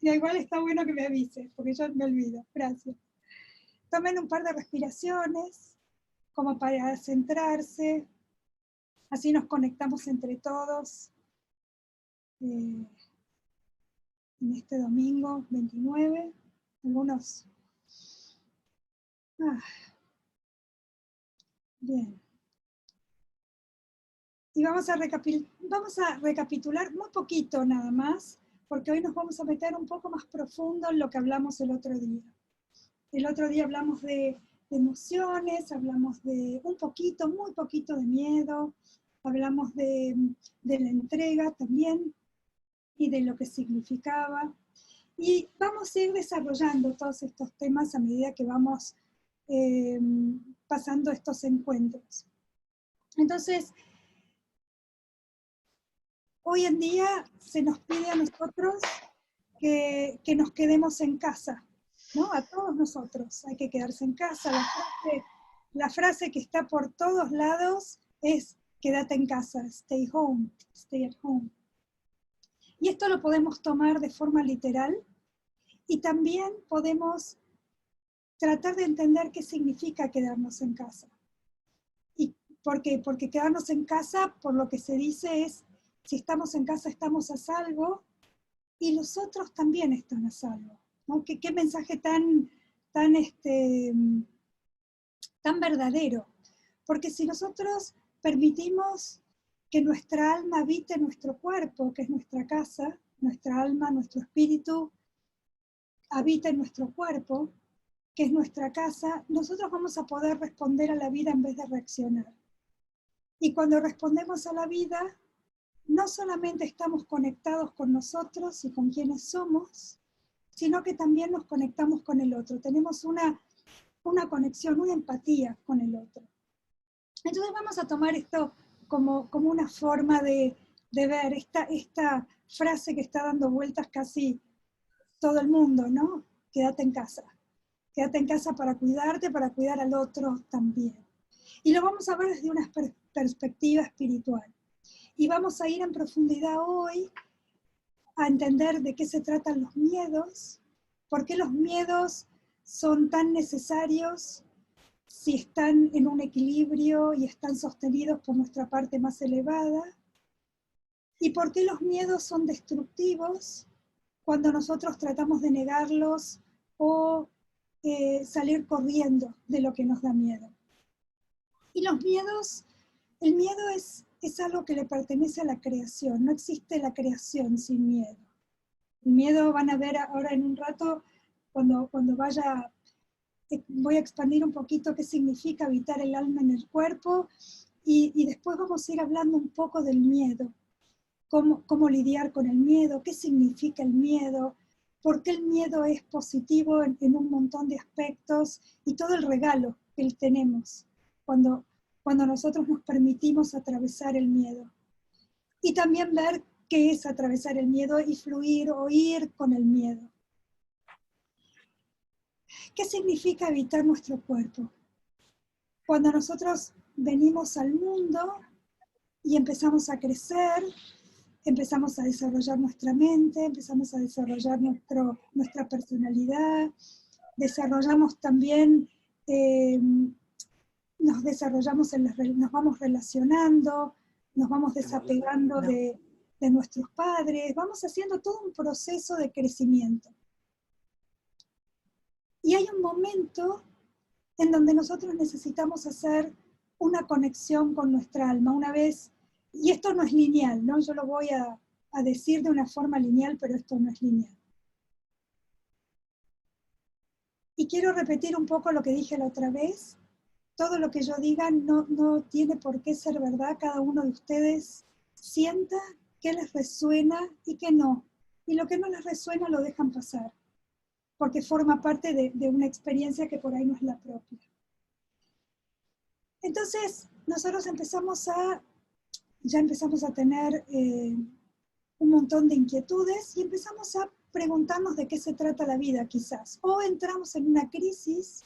Y igual está bueno que me avises, porque yo me olvido. Gracias. Tomen un par de respiraciones, como para centrarse. Así nos conectamos entre todos. En este domingo 29. Algunos... bien. Y vamos a recapitular muy poquito nada más, porque hoy nos vamos a meter un poco más profundo en lo que hablamos el otro día. El otro día hablamos de emociones, hablamos de un poquito, muy poquito de miedo, hablamos de la entrega también y de lo que significaba. Y vamos a ir desarrollando todos estos temas a medida que vamos pasando estos encuentros. Entonces, hoy en día se nos pide a nosotros que nos quedemos en casa, ¿no? A todos nosotros hay que quedarse en casa. La frase que está por todos lados es quédate en casa, stay home, stay at home. Y esto lo podemos tomar de forma literal y también podemos tratar de entender qué significa quedarnos en casa. ¿Y por qué? Porque quedarnos en casa, por lo que se dice, es si estamos en casa estamos a salvo y los otros también están a salvo, ¿no? ¿Qué mensaje tan verdadero? Porque si nosotros permitimos que nuestra alma habite nuestro cuerpo, que es nuestra casa, nuestra alma, nuestro espíritu habita en nuestro cuerpo, que es nuestra casa, nosotros vamos a poder responder a la vida en vez de reaccionar. Y cuando respondemos a la vida, no solamente estamos conectados con nosotros y con quienes somos, sino que también nos conectamos con el otro. Tenemos una conexión, una empatía con el otro. Entonces vamos a tomar esto como una forma de ver esta frase que está dando vueltas casi todo el mundo, ¿no? Quédate en casa. Quédate en casa para cuidarte, para cuidar al otro también. Y lo vamos a ver desde una perspectiva espiritual. Y vamos a ir en profundidad hoy a entender de qué se tratan los miedos, por qué los miedos son tan necesarios si están en un equilibrio y están sostenidos por nuestra parte más elevada, y por qué los miedos son destructivos cuando nosotros tratamos de negarlos o salir corriendo de lo que nos da miedo. Y los miedos, el miedo es algo que le pertenece a la creación, no existe la creación sin miedo. El miedo van a ver ahora en un rato, cuando vaya, voy a expandir un poquito qué significa habitar el alma en el cuerpo, y después vamos a ir hablando un poco del miedo, cómo lidiar con el miedo, qué significa el miedo, por qué el miedo es positivo en un montón de aspectos, y todo el regalo que tenemos cuando nosotros nos permitimos atravesar el miedo. Y también ver qué es atravesar el miedo y fluir o ir con el miedo. ¿Qué significa habitar nuestro cuerpo? Cuando nosotros venimos al mundo y empezamos a crecer, empezamos a desarrollar nuestra mente, empezamos a desarrollar nuestra personalidad, desarrollamos también, nos desarrollamos, nos vamos relacionando, nos vamos desapegando de nuestros padres, vamos haciendo todo un proceso de crecimiento. Y hay un momento en donde nosotros necesitamos hacer una conexión con nuestra alma. Una vez, y esto no es lineal, ¿no? Yo lo voy a decir de una forma lineal, pero esto no es lineal. Y quiero repetir un poco lo que dije la otra vez. Todo lo que yo diga no tiene por qué ser verdad. Cada uno de ustedes sienta qué les resuena y qué no. Y lo que no les resuena lo dejan pasar, porque forma parte de una experiencia que por ahí no es la propia. Entonces, nosotros ya empezamos a tener un montón de inquietudes y empezamos a preguntarnos de qué se trata la vida, quizás. O entramos en una crisis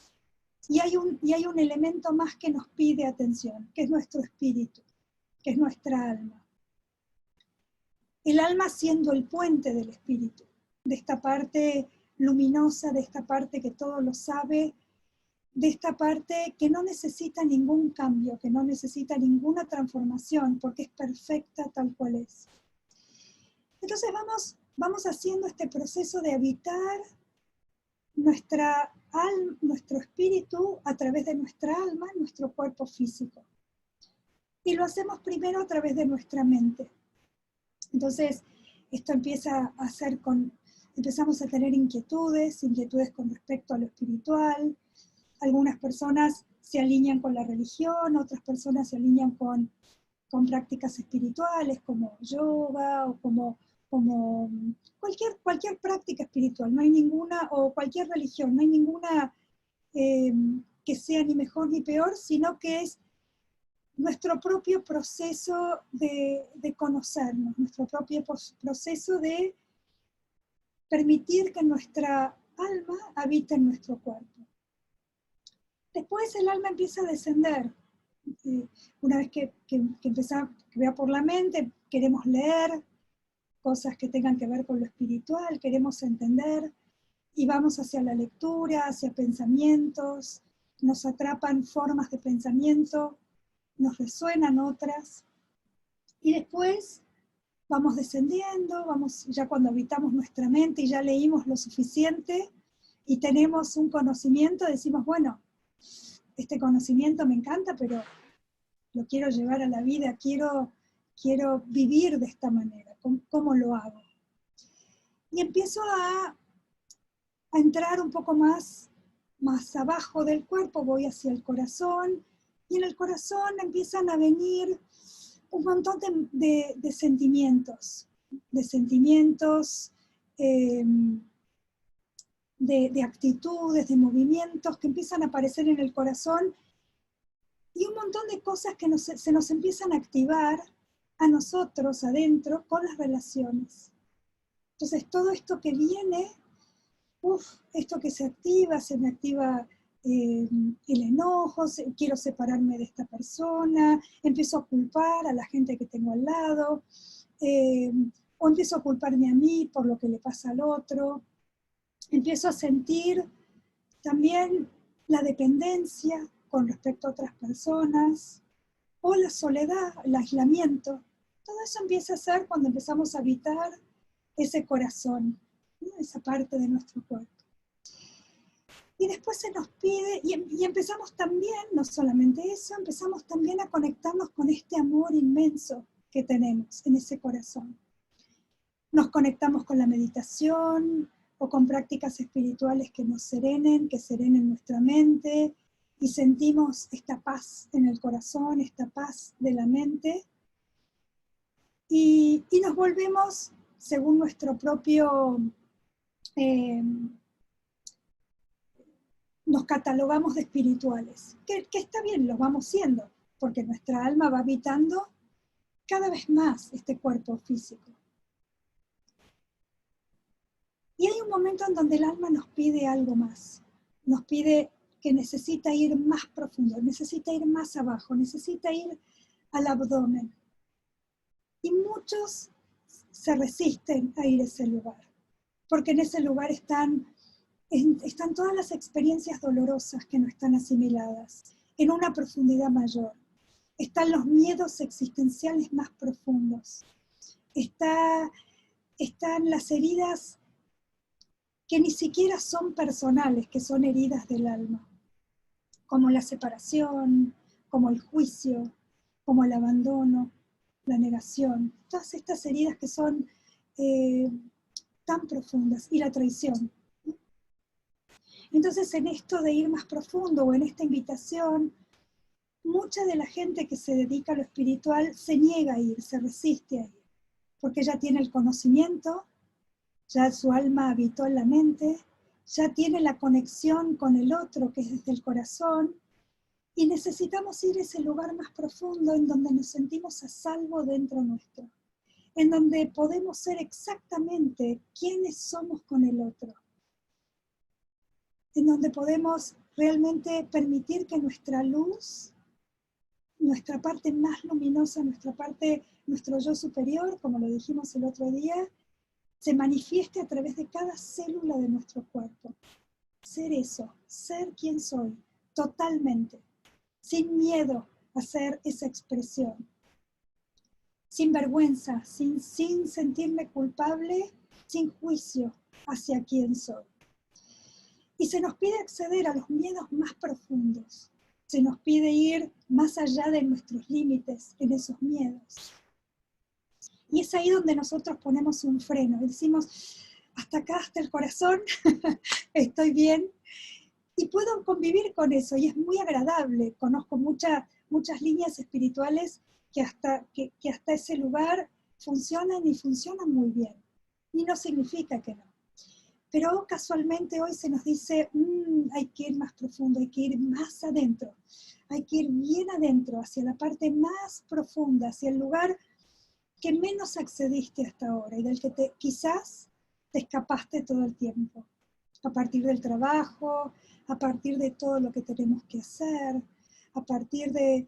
y hay un elemento más que nos pide atención, que es nuestro espíritu, que es nuestra alma. El alma siendo el puente del espíritu. de esta parte luminosa, de esta parte que todo lo sabe, de esta parte que no necesita ningún cambio, que no necesita ninguna transformación, porque es perfecta tal cual es. Entonces vamos haciendo este proceso de habitar nuestra alma, nuestro espíritu a través de nuestra alma, nuestro cuerpo físico. Y lo hacemos primero a través de nuestra mente. Entonces, esto empieza a hacer empezamos a tener inquietudes con respecto a lo espiritual. Algunas personas se alinean con la religión, otras personas se alinean con prácticas espirituales como yoga o como cualquier práctica espiritual. No hay ninguna, o cualquier religión, no hay ninguna que sea ni mejor ni peor, sino que es nuestro propio proceso de conocernos, nuestro propio proceso de permitir que nuestra alma habite en nuestro cuerpo. Después el alma empieza a descender. Una vez que va por la mente, queremos leer cosas que tengan que ver con lo espiritual, queremos entender, y vamos hacia la lectura, hacia pensamientos, nos atrapan formas de pensamiento, nos resuenan otras, y después vamos descendiendo, ya cuando habitamos nuestra mente y ya leímos lo suficiente y tenemos un conocimiento, decimos, bueno, este conocimiento me encanta, pero lo quiero llevar a la vida, quiero vivir de esta manera. ¿Cómo lo hago? Y empiezo a entrar un poco más abajo del cuerpo, voy hacia el corazón, y en el corazón empiezan a venir un montón de sentimientos, de actitudes, de movimientos que empiezan a aparecer en el corazón, y un montón de cosas que se nos empiezan a activar a nosotros adentro con las relaciones. Entonces todo esto que viene, esto que se me activa el enojo, quiero separarme de esta persona, empiezo a culpar a la gente que tengo al lado, o empiezo a culparme a mí por lo que le pasa al otro, empiezo a sentir también la dependencia con respecto a otras personas, o la soledad, el aislamiento. Todo eso empieza a ser cuando empezamos a habitar ese corazón, ¿no? Esa parte de nuestro cuerpo. Y después se nos pide, y empezamos también, no solamente eso, empezamos también a conectarnos con este amor inmenso que tenemos en ese corazón. Nos conectamos con la meditación o con prácticas espirituales que nos serenen, que serenen nuestra mente, y sentimos esta paz en el corazón, esta paz de la mente, y nos volvemos, según nuestro propio, nos catalogamos de espirituales, que está bien, lo vamos siendo, porque nuestra alma va habitando cada vez más este cuerpo físico. Y hay un momento en donde el alma nos pide algo más, nos pide que necesita ir más profundo, necesita ir más abajo, necesita ir al abdomen. Y muchos se resisten a ir a ese lugar, porque en ese lugar están todas las experiencias dolorosas que no están asimiladas, en una profundidad mayor. Están los miedos existenciales más profundos. Están las heridas que ni siquiera son personales, que son heridas del alma, como la separación, como el juicio, como el abandono, la negación. Todas estas heridas que son tan profundas, y la traición. Entonces, en esto de ir más profundo, o en esta invitación, mucha de la gente que se dedica a lo espiritual se niega a ir, se resiste a ir, porque ya tiene el conocimiento, ya su alma habitó en la mente, ya tiene la conexión con el otro, que es desde el corazón, y necesitamos ir a ese lugar más profundo en donde nos sentimos a salvo dentro nuestro, en donde podemos ser exactamente quiénes somos con el otro, en donde podemos realmente permitir que nuestra luz, nuestra parte más luminosa, nuestro yo superior, como lo dijimos el otro día, se manifieste a través de cada célula de nuestro cuerpo. Ser eso, ser quien soy, totalmente, sin miedo a hacer esa expresión, sin vergüenza, sin sentirme culpable, sin juicio hacia quién soy. Y se nos pide acceder a los miedos más profundos, se nos pide ir más allá de nuestros límites en esos miedos. Y es ahí donde nosotros ponemos un freno, y decimos, hasta acá, hasta el corazón, estoy bien, y puedo convivir con eso, y es muy agradable. Conozco muchas líneas espirituales que hasta ese lugar funcionan y funcionan muy bien, y no significa que no. Pero casualmente hoy se nos dice, hay que ir más profundo, hay que ir más adentro, hay que ir bien adentro, hacia la parte más profunda, hacia el lugar que menos accediste hasta ahora y del que quizás te escapaste todo el tiempo, a partir del trabajo, a partir de todo lo que tenemos que hacer, a partir de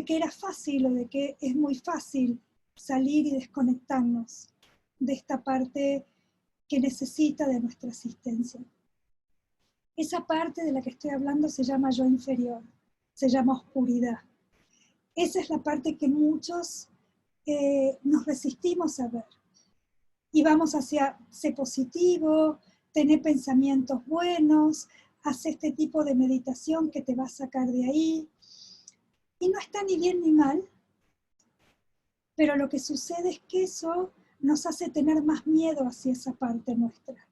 que era fácil o de que es muy fácil salir y desconectarnos de esta parte que necesita de nuestra asistencia. Esa parte de la que estoy hablando se llama yo inferior, se llama oscuridad. Esa es la parte que muchos nos resistimos a ver. Y vamos hacia ser positivo, tener pensamientos buenos, hacer este tipo de meditación que te va a sacar de ahí. Y no está ni bien ni mal, pero lo que sucede es que eso nos hace tener más miedo hacia esa parte nuestra.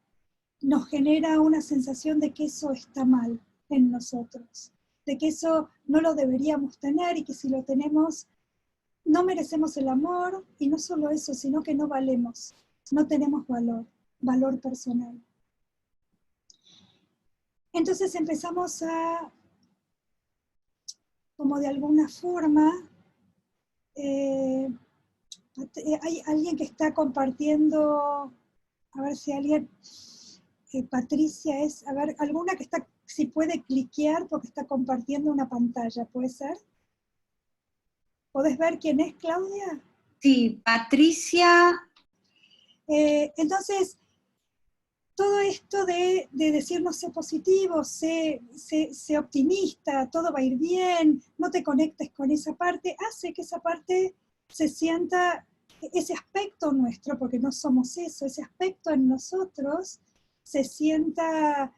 Nos genera una sensación de que eso está mal en nosotros, de que eso no lo deberíamos tener y que si lo tenemos no merecemos el amor, y no solo eso, sino que no valemos, no tenemos valor personal. Entonces empezamos a, como de alguna forma, hay alguien que está compartiendo, a ver si alguien, Patricia es, a ver, alguna que está, si puede cliquear porque está compartiendo una pantalla, ¿puede ser? ¿Podés ver quién es, Claudia? Sí, Patricia. Entonces, todo esto de decirnos sé positivo, sé optimista, todo va a ir bien, no te conectes con esa parte, hace que esa parte se sienta, ese aspecto nuestro, porque no somos eso, ese aspecto en nosotros se sienta,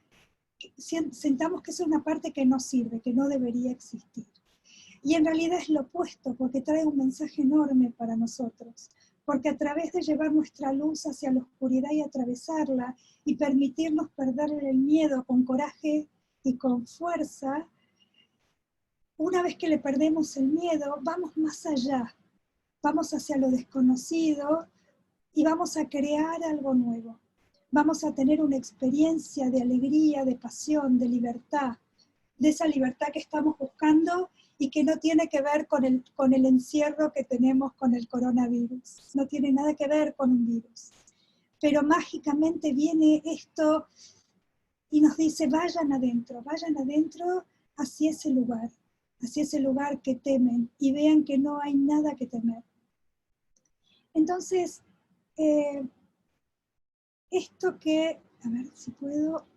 sentamos que es una parte que no sirve, que no debería existir. Y en realidad es lo opuesto, porque trae un mensaje enorme para nosotros. Porque a través de llevar nuestra luz hacia la oscuridad y atravesarla, y permitirnos perderle el miedo con coraje y con fuerza, una vez que le perdemos el miedo, vamos más allá, vamos hacia lo desconocido y vamos a crear algo nuevo. Vamos a tener una experiencia de alegría, de pasión, de libertad, de esa libertad que estamos buscando y que no tiene que ver con el encierro que tenemos con el coronavirus. No tiene nada que ver con un virus. Pero mágicamente viene esto y nos dice, vayan adentro hacia ese lugar que temen, y vean que no hay nada que temer. Entonces, esto que, a ver si puedo,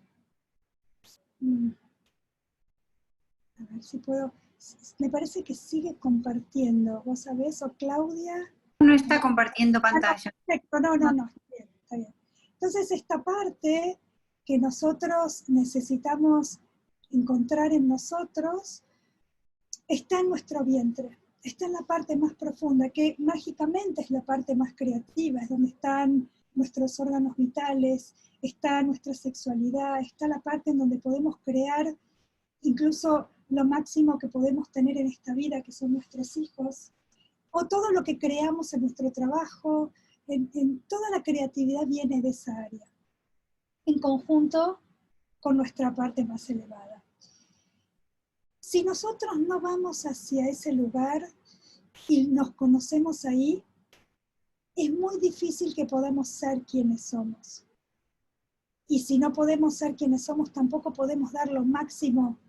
me parece que sigue compartiendo, ¿vos sabés? O Claudia. No está compartiendo pantalla. No, perfecto, no, está bien. Entonces esta parte que nosotros necesitamos encontrar en nosotros está en nuestro vientre, está en la parte más profunda, que mágicamente es la parte más creativa, es donde están nuestros órganos vitales, está nuestra sexualidad, está la parte en donde podemos crear incluso lo máximo que podemos tener en esta vida, que son nuestros hijos, o todo lo que creamos en nuestro trabajo, en toda la creatividad viene de esa área, en conjunto con nuestra parte más elevada. Si nosotros no vamos hacia ese lugar y nos conocemos ahí, es muy difícil que podamos ser quienes somos. Y si no podemos ser quienes somos, tampoco podemos dar lo máximo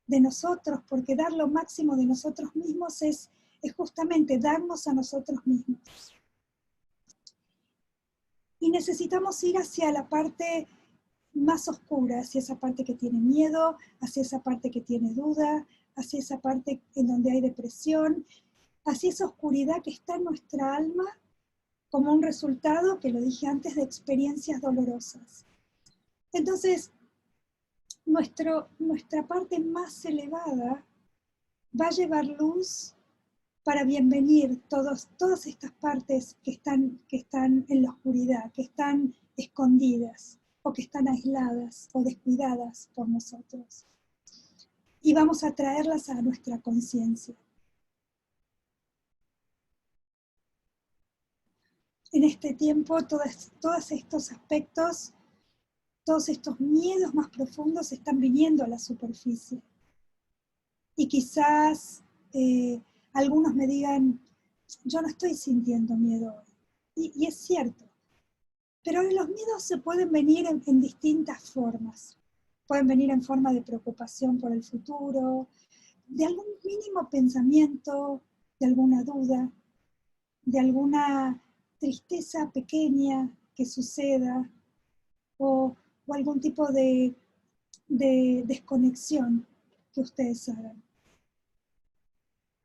de nosotros, porque dar lo máximo de nosotros mismos es justamente darnos a nosotros mismos. Y necesitamos ir hacia la parte más oscura, hacia esa parte que tiene miedo, hacia esa parte que tiene duda, hacia esa parte en donde hay depresión, hacia esa oscuridad que está en nuestra alma como un resultado, que lo dije antes, de experiencias dolorosas. Entonces, nuestra parte más elevada va a llevar luz para bienvenir todas estas partes que están en la oscuridad, que están escondidas, o que están aisladas o descuidadas por nosotros. Y vamos a traerlas a nuestra conciencia. En este tiempo, todos estos aspectos, todos estos miedos más profundos están viniendo a la superficie. Y quizás algunos me digan, yo no estoy sintiendo miedo hoy. Y es cierto. Pero los miedos se pueden venir en distintas formas. Pueden venir en forma de preocupación por el futuro, de algún mínimo pensamiento, de alguna duda, de alguna tristeza pequeña que suceda, o algún tipo de desconexión que ustedes hagan.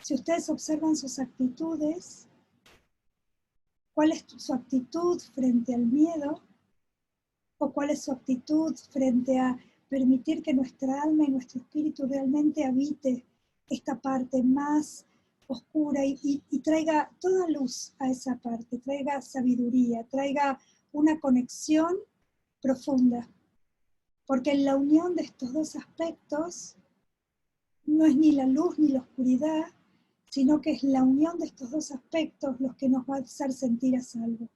Si ustedes observan sus actitudes, ¿cuál es su actitud frente al miedo? ¿O cuál es su actitud frente a permitir que nuestra alma y nuestro espíritu realmente habite esta parte más oscura y traiga toda luz a esa parte, traiga sabiduría, traiga una conexión profunda? Porque en la unión de estos dos aspectos no es ni la luz ni la oscuridad, sino que es la unión de estos dos aspectos los que nos va a hacer sentir a salvo,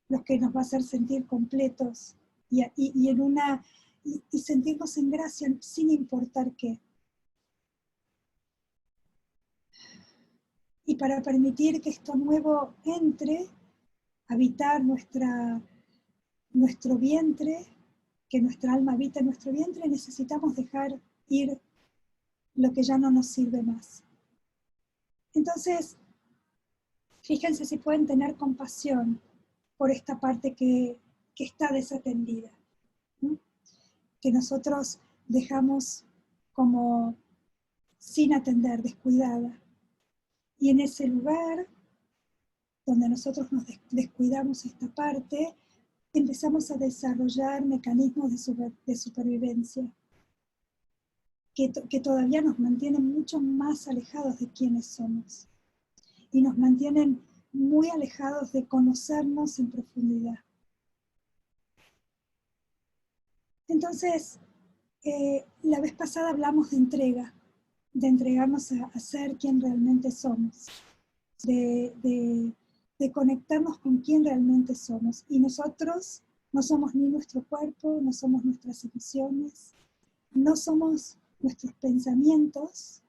los que nos va a hacer sentir completos y sentirnos en gracia sin importar qué. Y para permitir que esto nuevo entre, habitar nuestro vientre, que nuestra alma habite en nuestro vientre, necesitamos dejar ir lo que ya no nos sirve más. Entonces, fíjense si pueden tener compasión por esta parte que está desatendida, ¿no? Que nosotros dejamos como sin atender, descuidada. Y en ese lugar donde nosotros nos descuidamos esta parte, empezamos a desarrollar mecanismos de supervivencia que todavía nos mantienen mucho más alejados de quiénes somos y nos mantienen muy alejados de conocernos en profundidad. Entonces, la vez pasada hablamos de entrega, de entregarnos a ser quien realmente somos, de conectarnos con quién realmente somos. Y nosotros no somos ni nuestro cuerpo, no somos nuestras emociones, no somos nuestros pensamientos,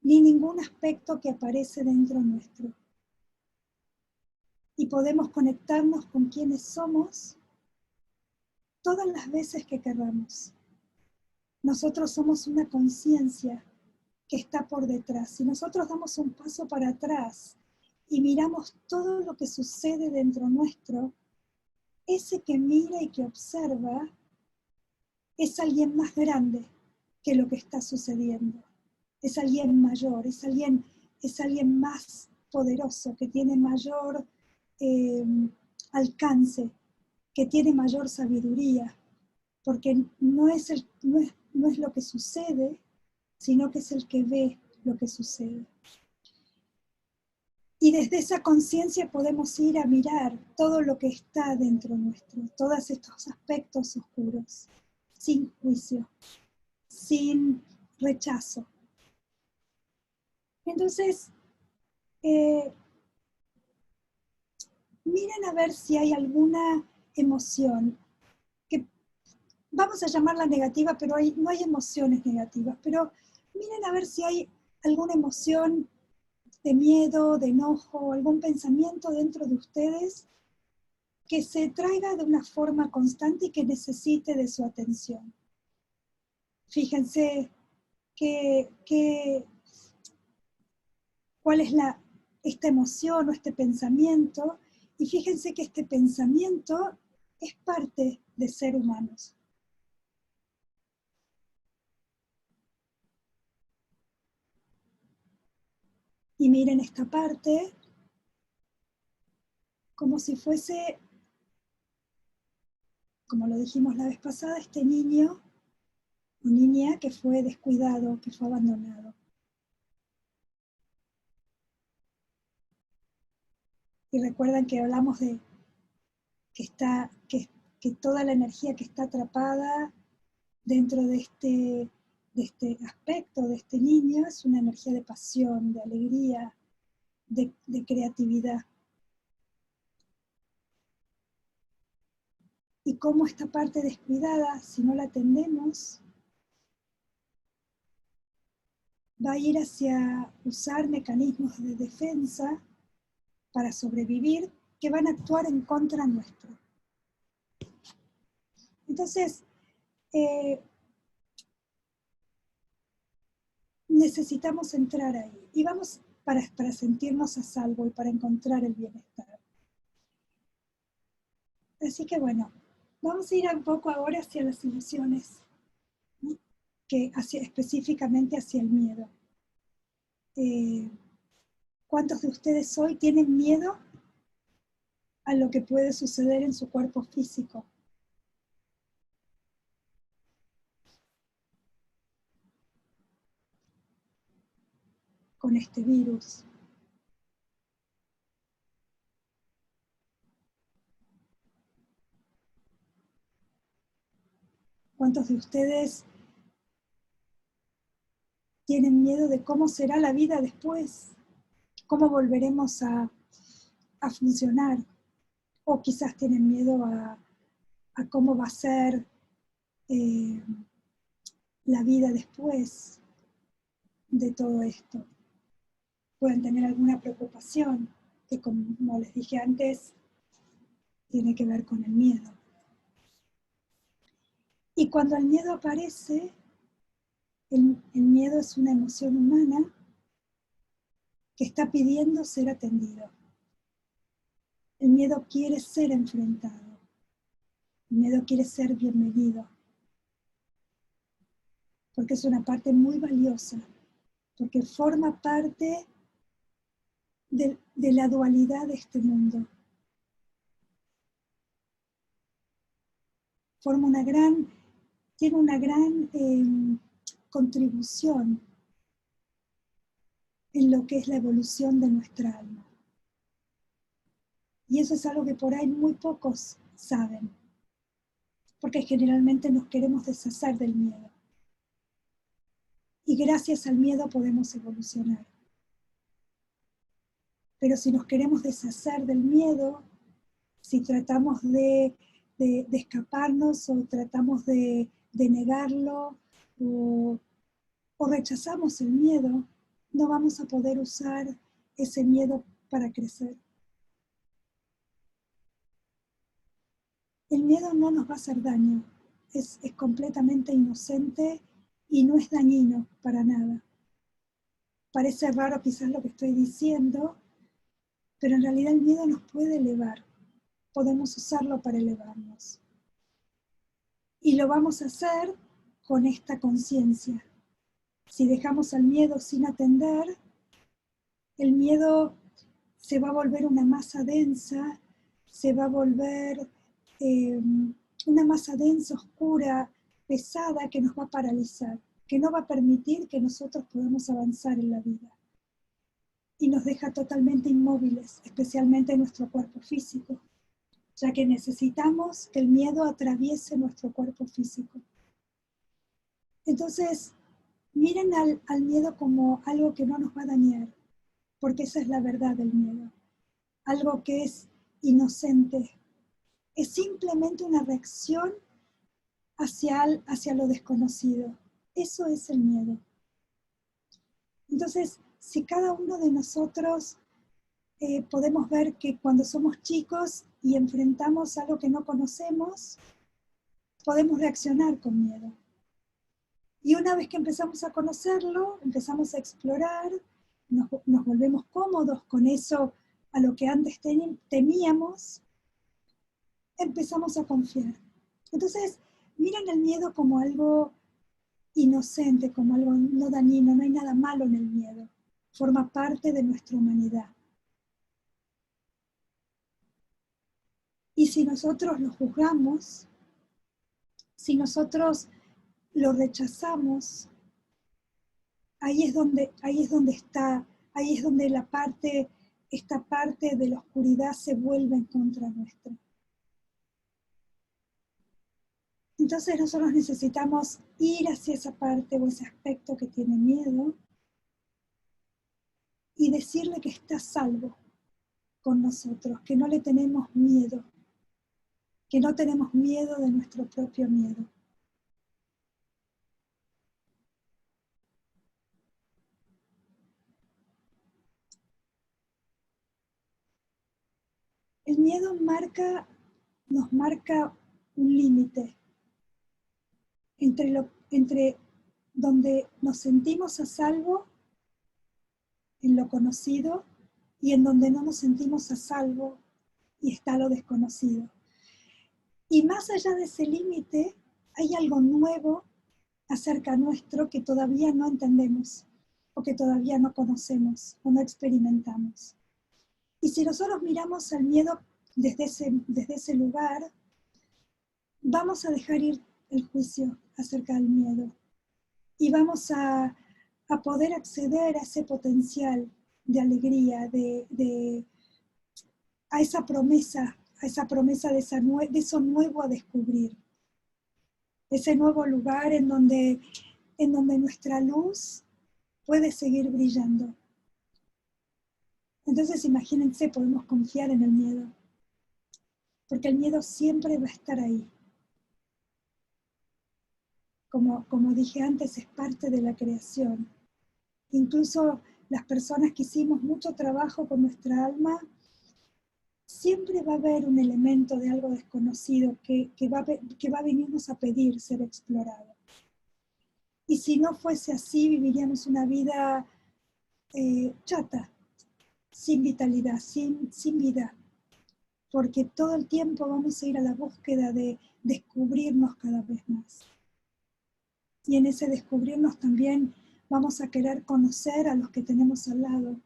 ni ningún aspecto que aparece dentro nuestro. Y podemos conectarnos con quienes somos todas las veces que queramos. Nosotros somos una conciencia que está por detrás. Si nosotros damos un paso para atrás y miramos todo lo que sucede dentro nuestro, ese que mira y que observa es alguien más grande que lo que está sucediendo. Es alguien mayor, es alguien más poderoso, que tiene mayor alcance, que tiene mayor sabiduría, porque no es lo que sucede, sino que es el que ve lo que sucede. Y desde esa conciencia podemos ir a mirar todo lo que está dentro nuestro, todos estos aspectos oscuros, sin juicio, sin rechazo. Entonces, miren a ver si hay alguna emoción, que vamos a llamarla negativa, pero no hay emociones negativas, pero miren a ver si hay alguna emoción de miedo, de enojo, algún pensamiento dentro de ustedes que se traiga de una forma constante y que necesite de su atención. Fíjense cuál es esta emoción o este pensamiento Y fíjense que este pensamiento es parte de ser humanos. Y miren esta parte como si fuese, como lo dijimos la vez pasada, este niño o niña que fue descuidado, que fue abandonado. Y recuerdan que hablamos de que toda la energía que está atrapada dentro de este aspecto de este niño es una energía de pasión, de alegría, de creatividad. Y cómo esta parte descuidada, si no la atendemos, va a ir hacia usar mecanismos de defensa para sobrevivir que van a actuar en contra nuestro. Entonces, necesitamos entrar ahí y vamos para sentirnos a salvo y para encontrar el bienestar. Así que bueno, vamos a ir un poco ahora hacia las emociones, ¿no? Específicamente hacia el miedo. ¿Cuántos de ustedes hoy tienen miedo a lo que puede suceder en su cuerpo físico? Con este virus. ¿Cuántos de ustedes tienen miedo de cómo será la vida después? ¿Cómo volveremos a funcionar? O quizás tienen miedo a cómo va a ser la vida después de todo esto. Pueden tener alguna preocupación que, como les dije antes, tiene que ver con el miedo. Y cuando el miedo aparece, el miedo es una emoción humana que está pidiendo ser atendido. El miedo quiere ser enfrentado. El miedo quiere ser bienvenido. Porque es una parte muy valiosa. Porque forma parte de la dualidad de este mundo. Tiene una gran contribución en lo que es la evolución de nuestra alma. Y eso es algo que por ahí muy pocos saben, porque generalmente nos queremos deshacer del miedo. Y gracias al miedo podemos evolucionar. Pero si nos queremos deshacer del miedo, si tratamos de escaparnos o tratamos de negarlo o rechazamos el miedo, no vamos a poder usar ese miedo para crecer. El miedo no nos va a hacer daño, es completamente inocente y no es dañino para nada. Parece raro quizás lo que estoy diciendo, pero en realidad el miedo nos puede elevar. Podemos usarlo para elevarnos. Y lo vamos a hacer con esta conciencia. Si dejamos al miedo sin atender, el miedo se va a volver una masa densa, se va a volver una masa densa, oscura, pesada, que nos va a paralizar, que no va a permitir que nosotros podamos avanzar en la vida. Y nos deja totalmente inmóviles, especialmente en nuestro cuerpo físico, ya que necesitamos que el miedo atraviese nuestro cuerpo físico. Entonces, miren al miedo como algo que no nos va a dañar, porque esa es la verdad del miedo. Algo que es inocente. Es simplemente una reacción hacia lo desconocido. Eso es el miedo. Entonces, si cada uno de nosotros podemos ver que cuando somos chicos y enfrentamos algo que no conocemos, podemos reaccionar con miedo. Y una vez que empezamos a conocerlo, empezamos a explorar, nos volvemos cómodos con eso a lo que antes temíamos, empezamos a confiar. Entonces, miren el miedo como algo inocente, como algo no dañino, no hay nada malo en el miedo. Forma parte de nuestra humanidad. Y si nosotros lo juzgamos, si nosotros lo rechazamos, ahí es donde esta parte de la oscuridad se vuelve en contra nuestra. Entonces nosotros necesitamos ir hacia esa parte o ese aspecto que tiene miedo y decirle que está a salvo con nosotros, que no le tenemos miedo, que no tenemos miedo de nuestro propio miedo. El miedo nos marca un límite entre donde nos sentimos a salvo en lo conocido y en donde no nos sentimos a salvo y está lo desconocido. Y más allá de ese límite hay algo nuevo acerca nuestro que todavía no entendemos o que todavía no conocemos o no experimentamos. Y si nosotros miramos al miedo desde ese lugar, vamos a dejar ir el juicio acerca del miedo y vamos a poder acceder a ese potencial de alegría, a esa promesa de eso nuevo a descubrir, ese nuevo lugar en donde nuestra luz puede seguir brillando. Entonces imagínense, podemos confiar en el miedo, porque el miedo siempre va a estar ahí. Como dije antes, es parte de la creación. Incluso las personas que hicimos mucho trabajo con nuestra alma, siempre va a haber un elemento de algo desconocido que va a venirnos a pedir ser explorado. Y si no fuese así, viviríamos una vida chata, sin vitalidad, sin vida. Porque todo el tiempo vamos a ir a la búsqueda de descubrirnos cada vez más. Y en ese descubrirnos también vamos a querer conocer a los que tenemos al lado,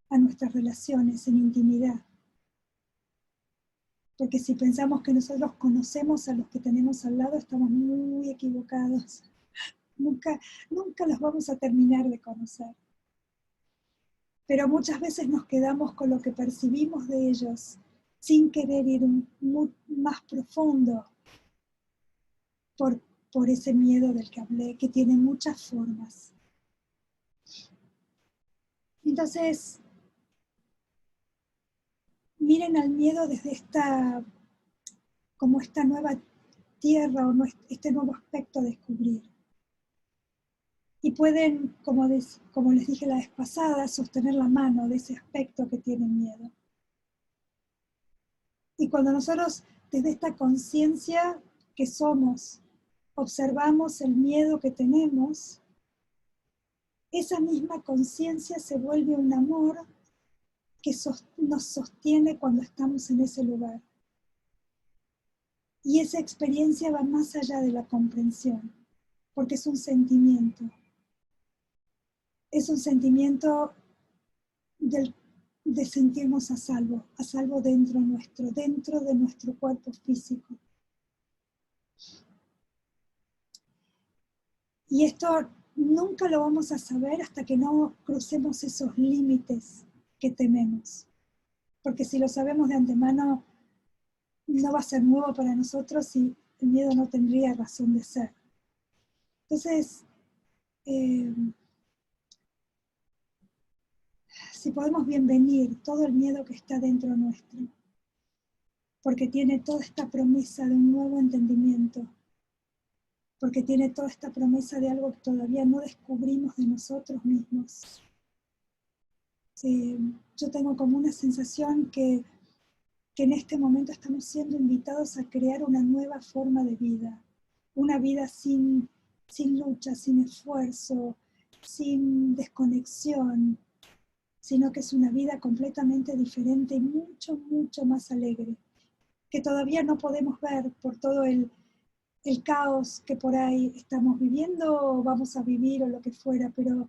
a nuestras relaciones en intimidad. Porque si pensamos que nosotros conocemos a los que tenemos al lado, estamos muy equivocados. Nunca los vamos a terminar de conocer. Pero muchas veces nos quedamos con lo que percibimos de ellos, sin querer ir más profundo por ese miedo del que hablé, que tiene muchas formas. Entonces, miren al miedo desde esta nueva tierra o este nuevo aspecto a descubrir. Y pueden, como les dije la vez pasada, sostener la mano de ese aspecto que tiene miedo. Y cuando nosotros, desde esta conciencia que somos, observamos el miedo que tenemos, esa misma conciencia se vuelve un amor que nos sostiene cuando estamos en ese lugar. Y esa experiencia va más allá de la comprensión, porque es un sentimiento. Es un sentimiento de sentirnos a salvo dentro de nuestro cuerpo físico. Y esto nunca lo vamos a saber hasta que no crucemos esos límites que tememos. Porque si lo sabemos de antemano, no va a ser nuevo para nosotros y el miedo no tendría razón de ser. Entonces, si podemos bienvenir todo el miedo que está dentro nuestro, porque tiene toda esta promesa de un nuevo entendimiento, porque tiene toda esta promesa de algo que todavía no descubrimos de nosotros mismos. Yo tengo como una sensación que en este momento estamos siendo invitados a crear una nueva forma de vida, una vida sin lucha, sin esfuerzo, sin desconexión, sino que es una vida completamente diferente y mucho, mucho más alegre, que todavía no podemos ver por todo el caos que por ahí estamos viviendo o vamos a vivir o lo que fuera, pero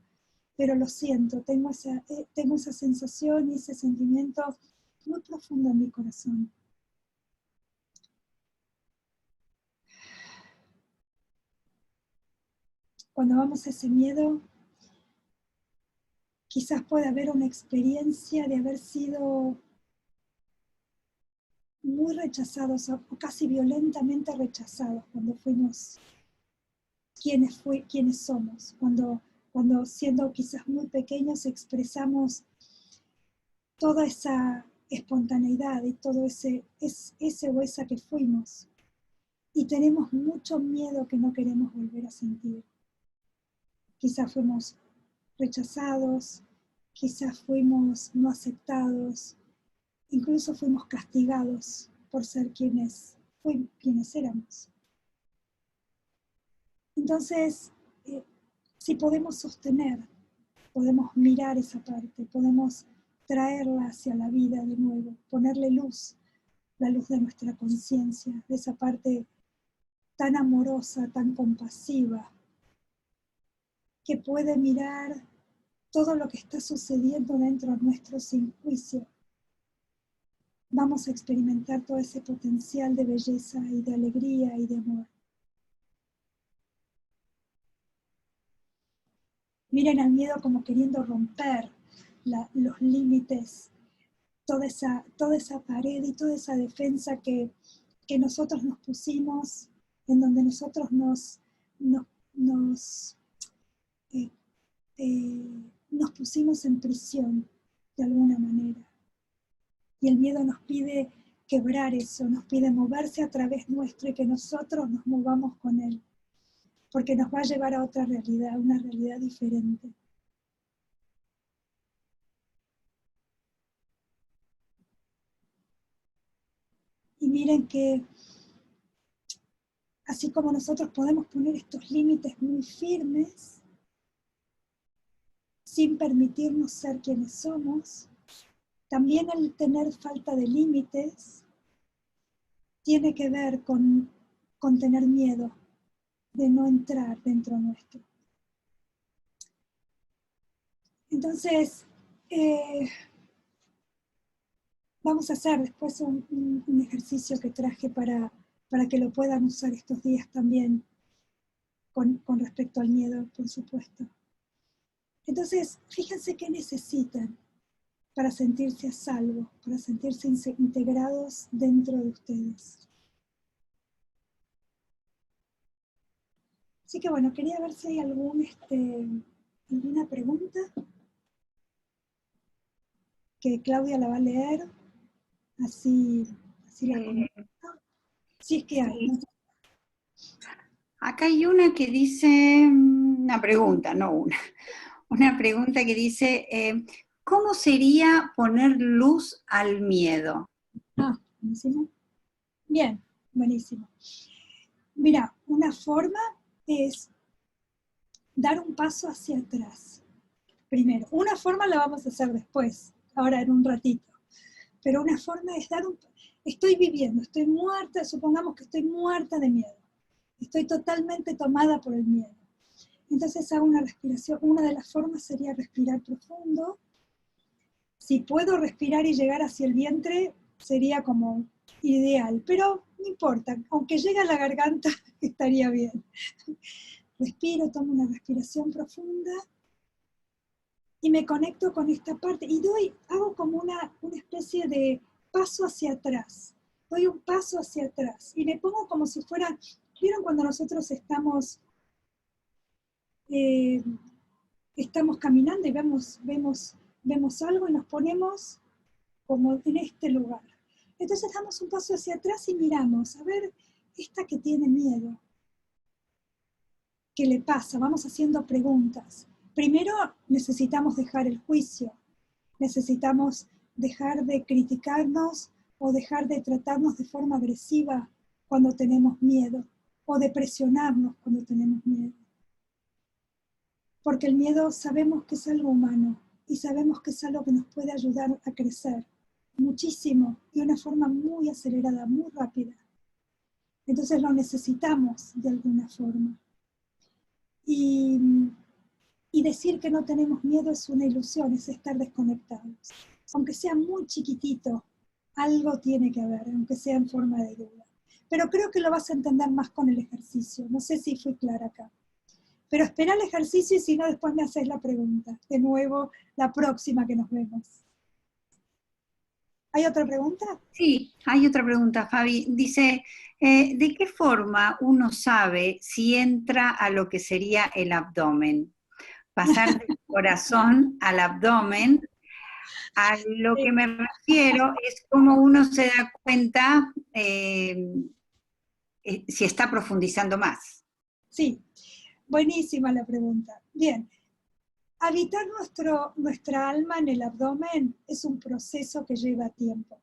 lo siento, tengo esa sensación y ese sentimiento muy profundo en mi corazón. Cuando vamos a ese miedo, quizás pueda haber una experiencia de haber sido muy rechazados o casi violentamente rechazados cuando fuimos quienes somos, cuando siendo quizás muy pequeños expresamos toda esa espontaneidad y todo ese o esa que fuimos. Y tenemos mucho miedo que no queremos volver a sentir. Quizás fuimos rechazados, quizás fuimos no aceptados, incluso fuimos castigados por ser quienes éramos. Entonces, si podemos sostener, podemos mirar esa parte, podemos traerla hacia la vida de nuevo, ponerle luz, la luz de nuestra conciencia, de esa parte tan amorosa, tan compasiva, que puede mirar todo lo que está sucediendo dentro nuestro sin juicio. Vamos a experimentar todo ese potencial de belleza y de alegría y de amor. Miren al miedo como queriendo romper los límites, toda esa pared y toda esa defensa que nosotros nos pusimos, en donde nosotros nos pusimos en prisión de alguna manera. Y el miedo nos pide quebrar eso, nos pide moverse a través nuestro y que nosotros nos movamos con él, porque nos va a llevar a otra realidad, una realidad diferente. Y miren que así como nosotros podemos poner estos límites muy firmes, sin permitirnos ser quienes somos, también el tener falta de límites tiene que ver con tener miedo de no entrar dentro nuestro. Entonces, vamos a hacer después un ejercicio que traje para que lo puedan usar estos días también con respecto al miedo, por supuesto. Entonces, fíjense qué necesitan para sentirse a salvo, para sentirse integrados dentro de ustedes. Así que bueno, quería ver si hay alguna pregunta que Claudia la va a leer, así la comento. Si es que hay. Sí. Acá hay una que dice, una pregunta, no una pregunta que dice, ¿cómo sería poner luz al miedo? Ah, buenísimo. Bien, buenísimo. Mira, una forma es dar un paso hacia atrás. Primero, una forma la vamos a hacer después, ahora en un ratito. Pero una forma es estoy viviendo, estoy muerta, supongamos que estoy muerta de miedo. Estoy totalmente tomada por el miedo. Entonces hago una respiración. Una de las formas sería respirar profundo. Si puedo respirar y llegar hacia el vientre, sería como ideal. Pero no importa, aunque llegue a la garganta, estaría bien. Respiro, tomo una respiración profunda y me conecto con esta parte. Y hago como una especie de paso hacia atrás. Doy un paso hacia atrás y me pongo como si fuera... ¿Vieron cuando nosotros estamos caminando y vemos algo y nos ponemos como en este lugar? Entonces damos un paso hacia atrás y miramos, a ver, esta que tiene miedo, ¿qué le pasa? Vamos haciendo preguntas. Primero necesitamos dejar el juicio, necesitamos dejar de criticarnos o dejar de tratarnos de forma agresiva cuando tenemos miedo, o de presionarnos cuando tenemos miedo. Porque el miedo sabemos que es algo humano, y sabemos que es algo que nos puede ayudar a crecer muchísimo, de una forma muy acelerada, muy rápida. Entonces lo necesitamos de alguna forma. Y decir que no tenemos miedo es una ilusión, es estar desconectados. Aunque sea muy chiquitito, algo tiene que haber, aunque sea en forma de duda. Pero creo que lo vas a entender más con el ejercicio. No sé si fui clara acá. Pero espera el ejercicio y si no, después me haces la pregunta. De nuevo, la próxima que nos vemos. ¿Hay otra pregunta? Sí, hay otra pregunta, Fabi. Dice, ¿de qué forma uno sabe si entra a lo que sería el abdomen? Pasar del corazón al abdomen. A lo que me refiero es cómo uno se da cuenta si está profundizando más. Sí, buenísima la pregunta. Bien, habitar nuestra alma en el abdomen es un proceso que lleva tiempo.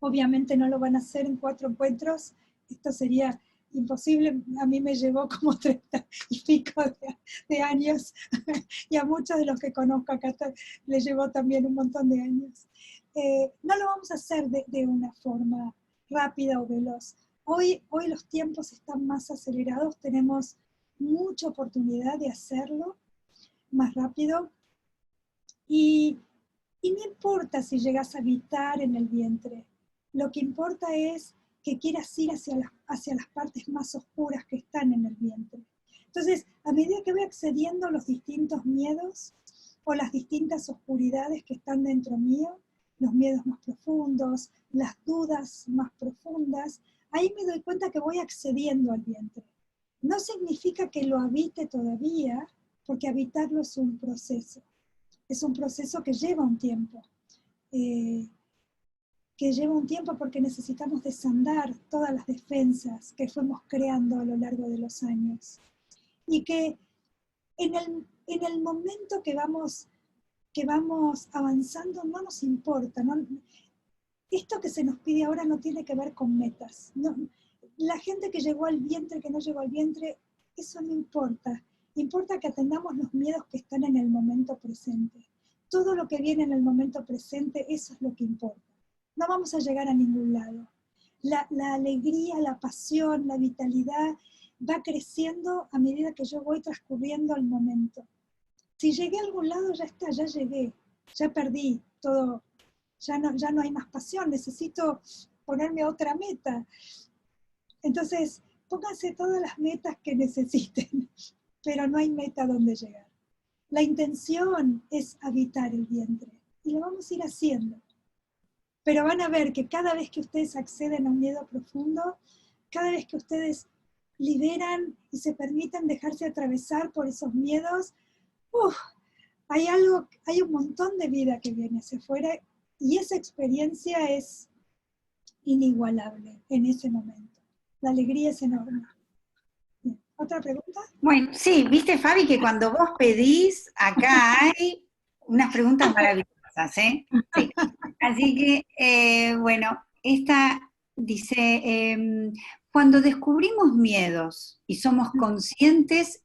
Obviamente no lo van a hacer en 4 encuentros, esto sería imposible, a mí me llevó como 30 y pico de años, y a muchos de los que conozco acá les llevó también un montón de años. No lo vamos a hacer de una forma rápida o veloz. Hoy los tiempos están más acelerados, tenemos mucha oportunidad de hacerlo más rápido, y no importa si llegas a habitar en el vientre, lo que importa es que quieras ir hacia las partes más oscuras que están en el vientre. Entonces, a medida que voy accediendo a los distintos miedos o las distintas oscuridades que están dentro mío, los miedos más profundos, las dudas más profundas, ahí me doy cuenta que voy accediendo al vientre. No significa que lo habite todavía, porque habitarlo es un proceso. Es un proceso que lleva un tiempo. Porque necesitamos desandar todas las defensas que fuimos creando a lo largo de los años. Y que en el momento que vamos avanzando no nos importa. Esto que se nos pide ahora no tiene que ver con metas. No, la gente que llegó al vientre, que no llegó al vientre, eso no importa. Importa que atendamos los miedos que están en el momento presente. Todo lo que viene en el momento presente, eso es lo que importa. No vamos a llegar a ningún lado. La alegría, la pasión, la vitalidad va creciendo a medida que yo voy transcurriendo el momento. Si llegué a algún lado, ya está, ya llegué, ya perdí todo, ya no hay más pasión, necesito ponerme otra meta. Entonces, pónganse todas las metas que necesiten, pero no hay meta donde llegar. La intención es habitar el vientre, y lo vamos a ir haciendo. Pero van a ver que cada vez que ustedes acceden a un miedo profundo, cada vez que ustedes liberan y se permiten dejarse atravesar por esos miedos, hay un montón de vida que viene hacia afuera, y esa experiencia es inigualable en ese momento. La alegría es enorme. Bien. ¿Otra pregunta? Bueno, sí, viste, Fabi, que cuando vos pedís, acá hay unas preguntas maravillosas, ¿eh? Sí. Así que, bueno, esta dice, cuando descubrimos miedos y somos conscientes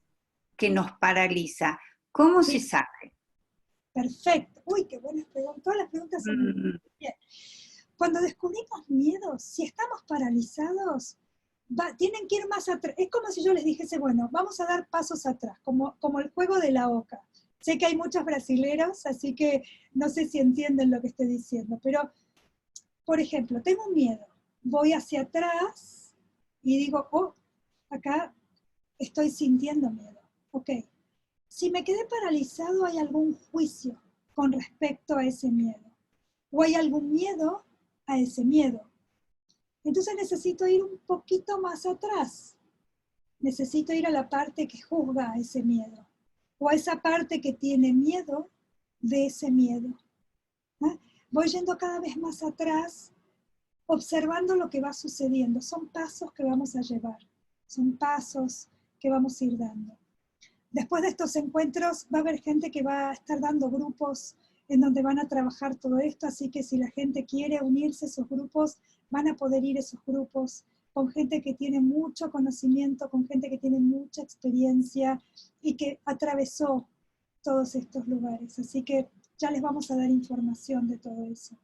que nos paraliza, ¿cómo se sabe? Perfecto. Uy, qué buenas preguntas. Todas las preguntas son muy bien. Cuando descubrimos miedos, si estamos paralizados, tienen que ir más atrás. Es como si yo les dijese, bueno, vamos a dar pasos atrás, como el juego de la oca. Sé que hay muchos brasileros, así que no sé si entienden lo que estoy diciendo, pero, por ejemplo, tengo un miedo, voy hacia atrás y digo, acá estoy sintiendo miedo. Ok, si me quedé paralizado, ¿hay algún juicio con respecto a ese miedo? ¿O hay algún miedo a ese miedo? Entonces necesito ir un poquito más atrás. Necesito ir a la parte que juzga a ese miedo, o a esa parte que tiene miedo de ese miedo. ¿Ah? Voy yendo cada vez más atrás, observando lo que va sucediendo. Son pasos que vamos a llevar, son pasos que vamos a ir dando. Después de estos encuentros va a haber gente que va a estar dando grupos en donde van a trabajar todo esto, así que si la gente quiere unirse a esos grupos, van a poder ir a esos grupos con gente que tiene mucho conocimiento, con gente que tiene mucha experiencia y que atravesó todos estos lugares. Así que ya les vamos a dar información de todo eso.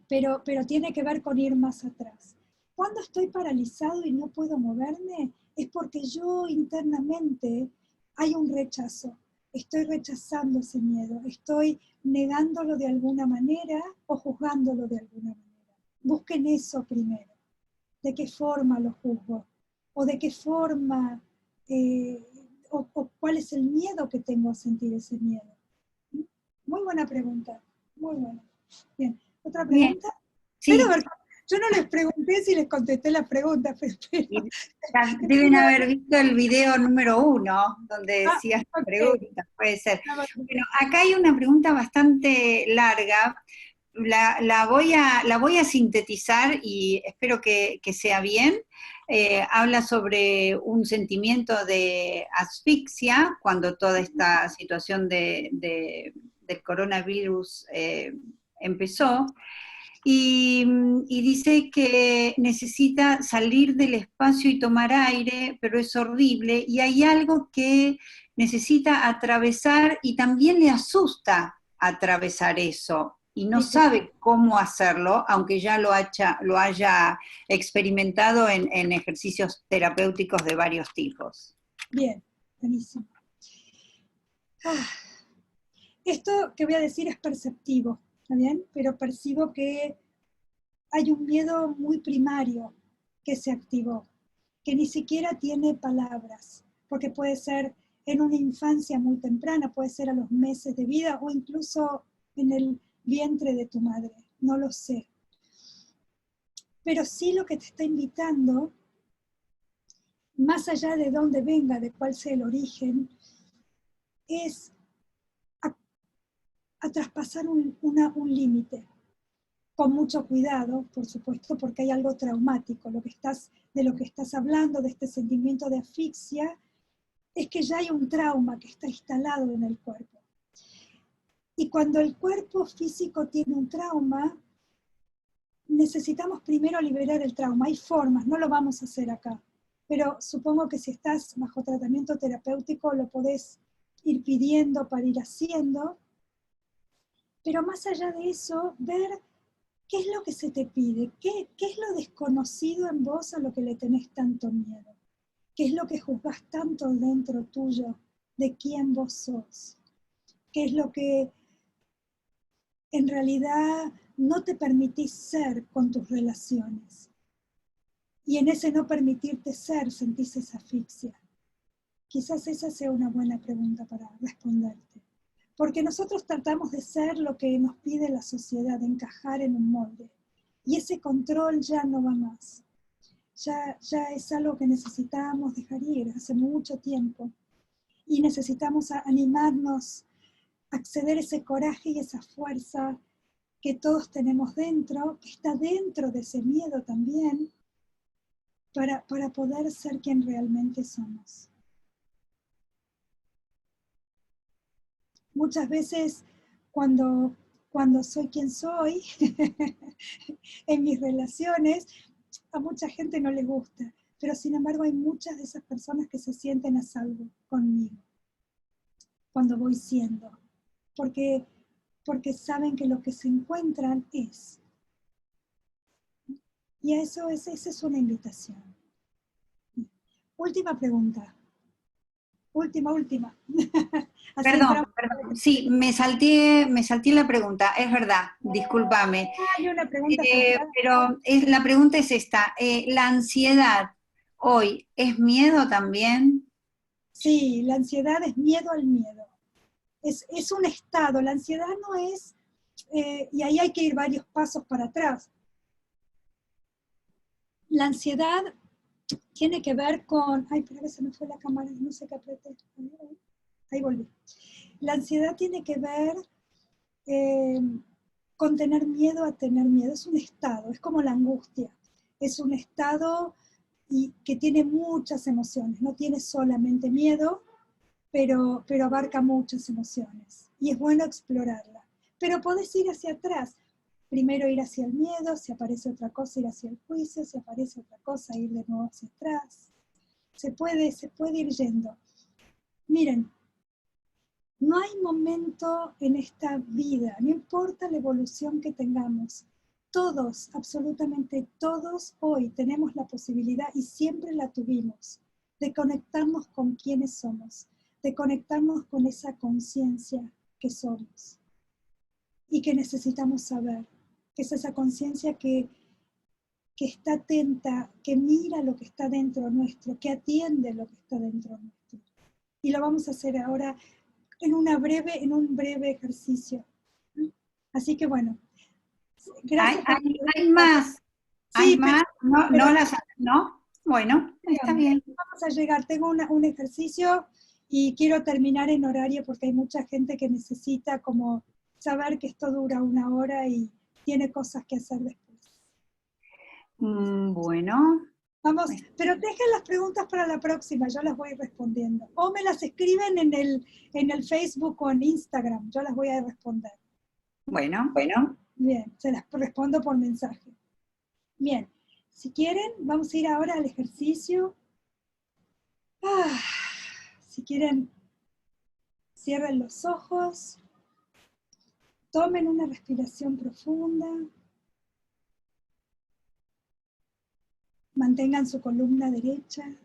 Pero tiene que ver con ir más atrás. Cuando estoy paralizado y no puedo moverme, es porque yo internamente hay un rechazo. Estoy rechazando ese miedo, estoy negándolo de alguna manera o juzgándolo de alguna manera. Busquen eso primero. ¿De qué forma lo juzgo? ¿O de qué forma, o cuál es el miedo que tengo a sentir ese miedo? Muy buena pregunta, muy buena. Bien, ¿otra pregunta? Bien, sí. Pero yo no les pregunté si les contesté la pregunta, pero Deben haber visto el video número 1, donde decías ok. preguntas, puede ser. Bueno, acá hay una pregunta bastante larga, la voy a sintetizar y espero que sea bien. Habla sobre un sentimiento de asfixia cuando toda esta situación del coronavirus empezó. Y dice que necesita salir del espacio y tomar aire, pero es horrible, y hay algo que necesita atravesar y también le asusta atravesar eso, y no sabe cómo hacerlo, aunque ya lo haya experimentado en ejercicios terapéuticos de varios tipos. Bien, buenísimo. Esto que voy a decir es perceptivo, ¿está bien? Pero percibo que hay un miedo muy primario que se activó, que ni siquiera tiene palabras, porque puede ser en una infancia muy temprana, puede ser a los meses de vida o incluso en el vientre de tu madre, no lo sé. Pero sí lo que te está invitando, más allá de dónde venga, de cuál sea el origen, es a traspasar un límite, con mucho cuidado, por supuesto, porque hay algo traumático. De lo que estás hablando, de este sentimiento de asfixia, es que ya hay un trauma que está instalado en el cuerpo. Y cuando el cuerpo físico tiene un trauma, necesitamos primero liberar el trauma. Hay formas, no lo vamos a hacer acá, pero supongo que si estás bajo tratamiento terapéutico lo podés ir pidiendo para ir haciendo. Pero más allá de eso, ver qué es lo que se te pide, qué es lo desconocido en vos a lo que le tenés tanto miedo, qué es lo que juzgás tanto dentro tuyo de quién vos sos, qué es lo que en realidad no te permitís ser con tus relaciones. Y en ese no permitirte ser sentís esa asfixia. Quizás esa sea una buena pregunta para responderte. Porque nosotros tratamos de ser lo que nos pide la sociedad, de encajar en un molde. Y ese control ya no va más. Ya es algo que necesitamos dejar ir hace mucho tiempo. Y necesitamos animarnos, acceder a ese coraje y esa fuerza que todos tenemos dentro, que está dentro de ese miedo también, para poder ser quien realmente somos. Muchas veces cuando soy quien soy, en mis relaciones, a mucha gente no le gusta, pero sin embargo hay muchas de esas personas que se sienten a salvo conmigo, cuando voy siendo, porque saben que lo que se encuentran es. Y esa es una invitación. Última pregunta. Última. Perdón, sí, me salté la pregunta, es verdad, discúlpame. Hay una pregunta Pero la pregunta es esta, ¿la ansiedad hoy es miedo también? Sí, la ansiedad es miedo al miedo. Es un estado, la ansiedad no es, y ahí hay que ir varios pasos para atrás. La ansiedad tiene que ver con, pero a veces me fue la cámara, no sé qué apreté. Ahí volví. La ansiedad tiene que ver con tener miedo a tener miedo. Es un estado, es como la angustia. Es un estado que tiene muchas emociones. No tiene solamente miedo, pero abarca muchas emociones. Y es bueno explorarla. Pero podés ir hacia atrás. Primero ir hacia el miedo, si aparece otra cosa, ir hacia el juicio, si aparece otra cosa, ir de nuevo hacia atrás. Se puede ir yendo. Miren, No hay momento en esta vida, no importa la evolución que tengamos. Todos, absolutamente todos, hoy tenemos la posibilidad, y siempre la tuvimos, de conectarnos con quienes somos, de conectarnos con esa conciencia que somos y que necesitamos saber, que es esa conciencia que está atenta, que mira lo que está dentro nuestro, que atiende lo que está dentro nuestro. Y lo vamos a hacer ahora en un breve ejercicio. Así que bueno, gracias por Hay más, hay sí, más, no, pero no, bueno, está bien. vamos a llegar. Tengo un ejercicio y quiero terminar en horario porque hay mucha gente que necesita como saber que esto dura 1 hora y tiene cosas que hacer después. Bueno. Vamos, pero dejen las preguntas para la próxima, yo las voy respondiendo. O me las escriben en el Facebook o en Instagram, yo las voy a responder. Bueno. Bien, se las respondo por mensaje. Bien, si quieren, vamos a ir ahora al ejercicio. Si quieren, cierren los ojos, tomen una respiración profunda, mantengan su columna derecha.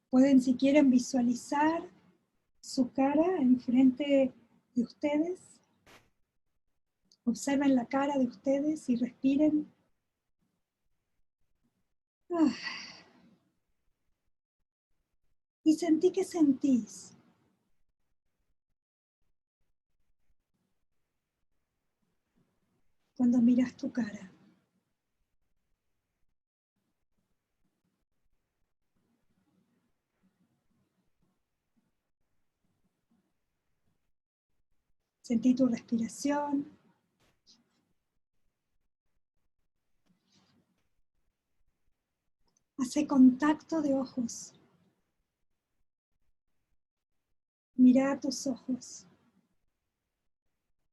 Pueden, si quieren, visualizar su cara enfrente de ustedes. Observen la cara de ustedes y respiren. Y sentí que sentís. Cuando miras tu cara. Sentí tu respiración. Hace contacto de ojos. Mira a tus ojos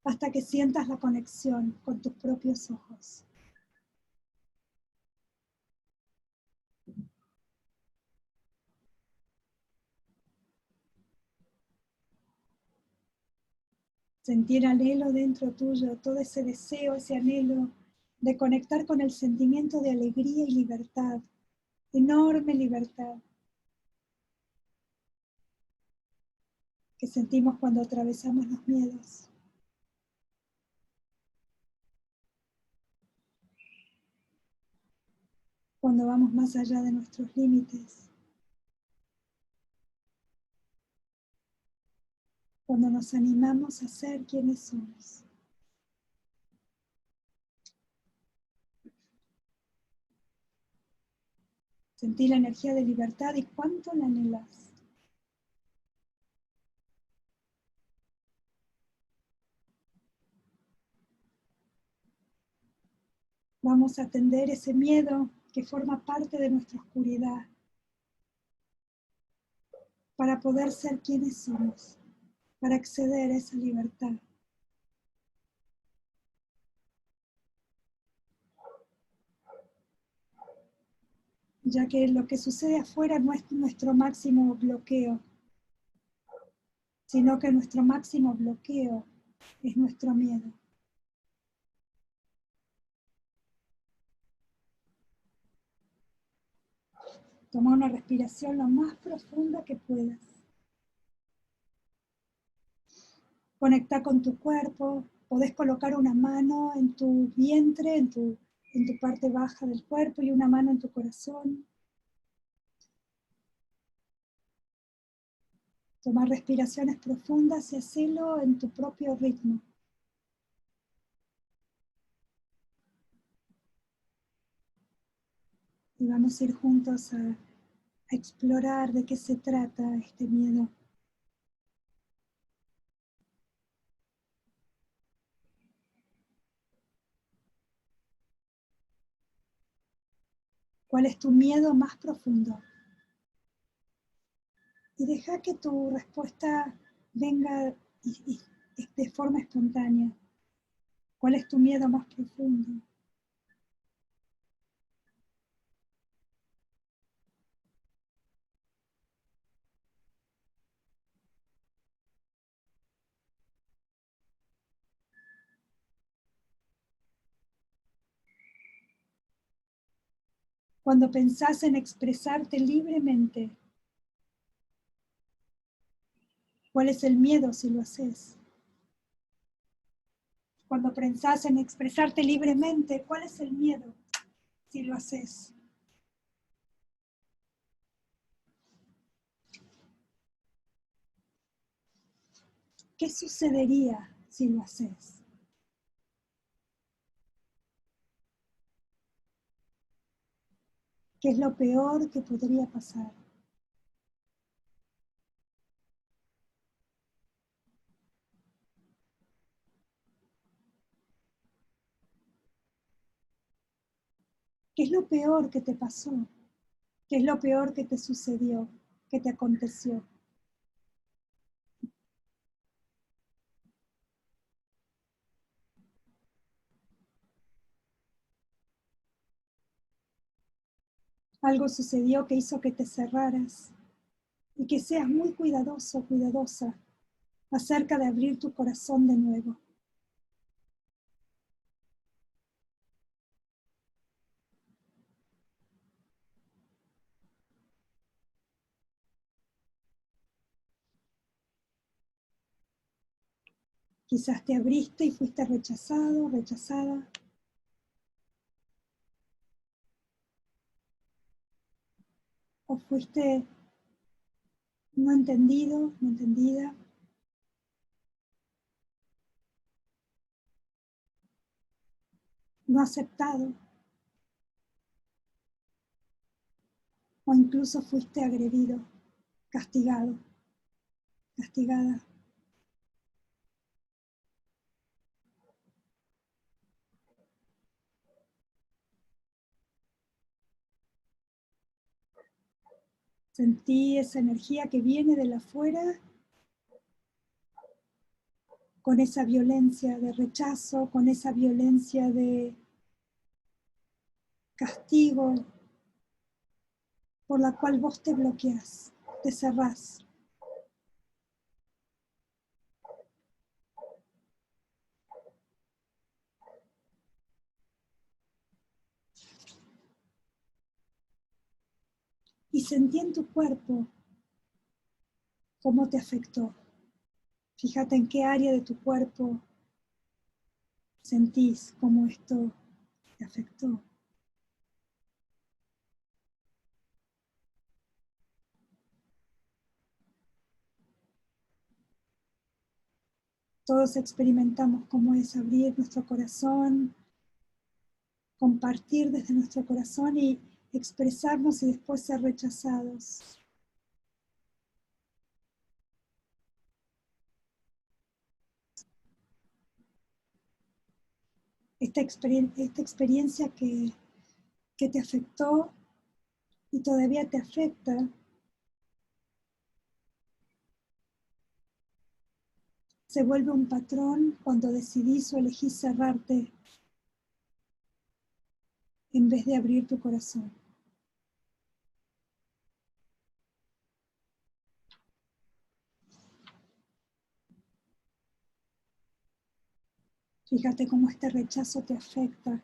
hasta que sientas la conexión con tus propios ojos. Sentir anhelo dentro tuyo, todo ese deseo, ese anhelo de conectar con el sentimiento de alegría y libertad, enorme libertad que sentimos cuando atravesamos los miedos. Cuando vamos más allá de nuestros límites. Cuando nos animamos a ser quienes somos. Sentí la energía de libertad y cuánto la anhelas. Vamos a atender ese miedo que forma parte de nuestra oscuridad para poder ser quienes somos, para acceder a esa libertad. Ya que lo que sucede afuera no es nuestro máximo bloqueo, sino que nuestro máximo bloqueo es nuestro miedo. Toma una respiración lo más profunda que puedas. Conecta con tu cuerpo. Podés colocar una mano en tu vientre, en tu parte baja del cuerpo y una mano en tu corazón. Toma respiraciones profundas y hacelo en tu propio ritmo. Y vamos a ir juntos a explorar de qué se trata este miedo. ¿Cuál es tu miedo más profundo? Y deja que tu respuesta venga de forma espontánea. ¿Cuál es tu miedo más profundo? Cuando pensás en expresarte libremente, ¿cuál es el miedo si lo haces? Cuando pensás en expresarte libremente, ¿cuál es el miedo si lo haces? ¿Qué sucedería si lo haces? ¿Qué es lo peor que podría pasar? ¿Qué es lo peor que te pasó? ¿Qué es lo peor que te sucedió? ¿Qué te aconteció? Algo sucedió que hizo que te cerraras y que seas muy cuidadoso, cuidadosa acerca de abrir tu corazón de nuevo. Quizás te abriste y fuiste rechazado, rechazada. O fuiste no entendido, no entendida. No aceptado. O incluso fuiste agredido, castigado, castigada. Sentí esa energía que viene de la afuera con esa violencia de rechazo, con esa violencia de castigo por la cual vos te bloqueás, te cerrás. Y sentí en tu cuerpo cómo te afectó. Fíjate en qué área de tu cuerpo sentís cómo esto te afectó. Todos experimentamos cómo es abrir nuestro corazón, compartir desde nuestro corazón y expresarnos y después ser rechazados. Esta experiencia que te afectó y todavía te afecta, se vuelve un patrón cuando decidís o elegís cerrarte en vez de abrir tu corazón. Fíjate cómo este rechazo te afecta,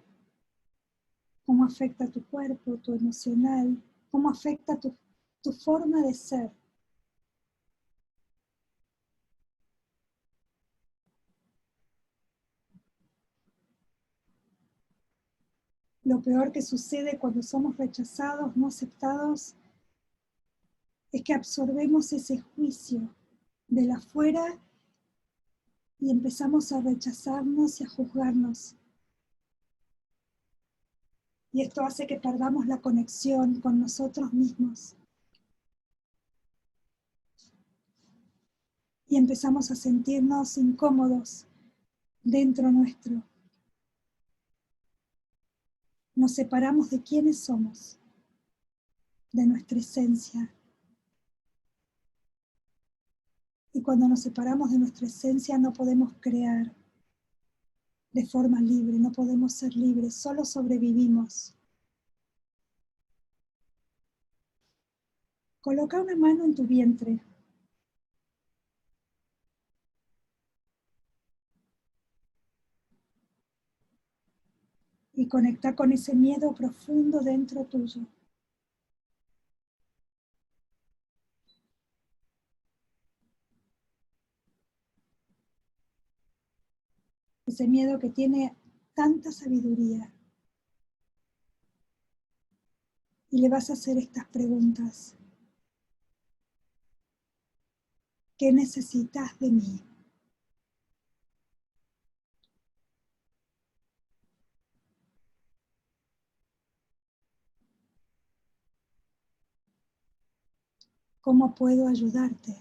cómo afecta tu cuerpo, tu emocional, cómo afecta tu forma de ser. Lo peor que sucede cuando somos rechazados, no aceptados, es que absorbemos ese juicio de la afuera y empezamos a rechazarnos y a juzgarnos. Y esto hace que perdamos la conexión con nosotros mismos. Y empezamos a sentirnos incómodos dentro nuestro. Nos separamos de quiénes somos, de nuestra esencia. Y cuando nos separamos de nuestra esencia no podemos crear de forma libre, no podemos ser libres, solo sobrevivimos. Coloca una mano en tu vientre. y conecta con ese miedo profundo dentro tuyo. Ese miedo que tiene tanta sabiduría. Y le vas a hacer estas preguntas. ¿Qué necesitas de mí? ¿Cómo puedo ayudarte?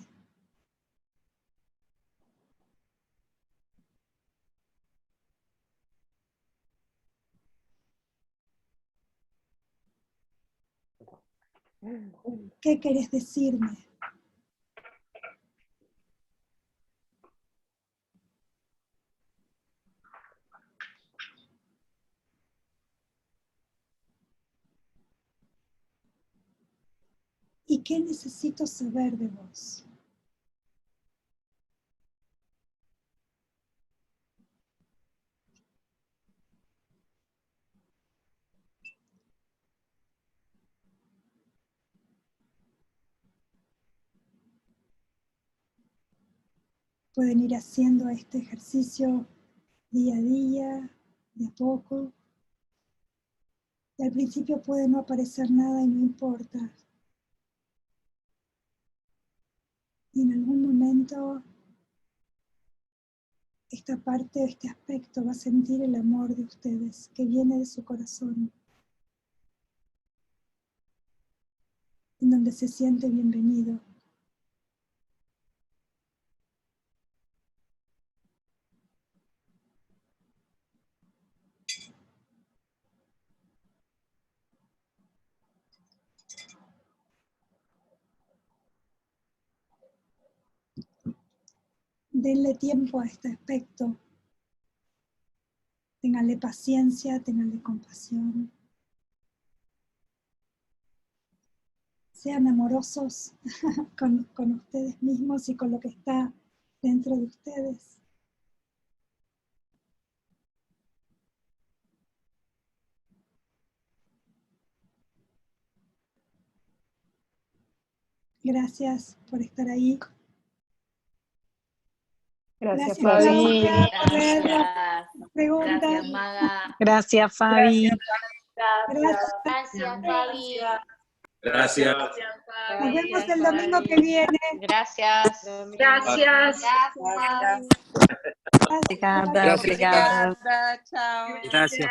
¿Qué querés decirme? ¿Y qué necesito saber de vos? Pueden ir haciendo este ejercicio día a día, de a poco. Y al principio puede no aparecer nada y no importa. Y en algún momento esta parte, este aspecto va a sentir el amor de ustedes que viene de su corazón, en donde se siente bienvenido. Denle tiempo a este aspecto. Ténganle paciencia, ténganle compasión. Sean amorosos con ustedes mismos y con lo que está dentro de ustedes. Gracias por estar ahí. Gracias, Fabi. Fabi. Por ver las preguntas. Gracias, Maga. Gracias, Fabi. Gracias, Fabi. Gracias. Nos vemos el domingo que viene. Gracias. Gracias. Gracias. Obrigada. Gracias. Obrigada. Chao. Gracias.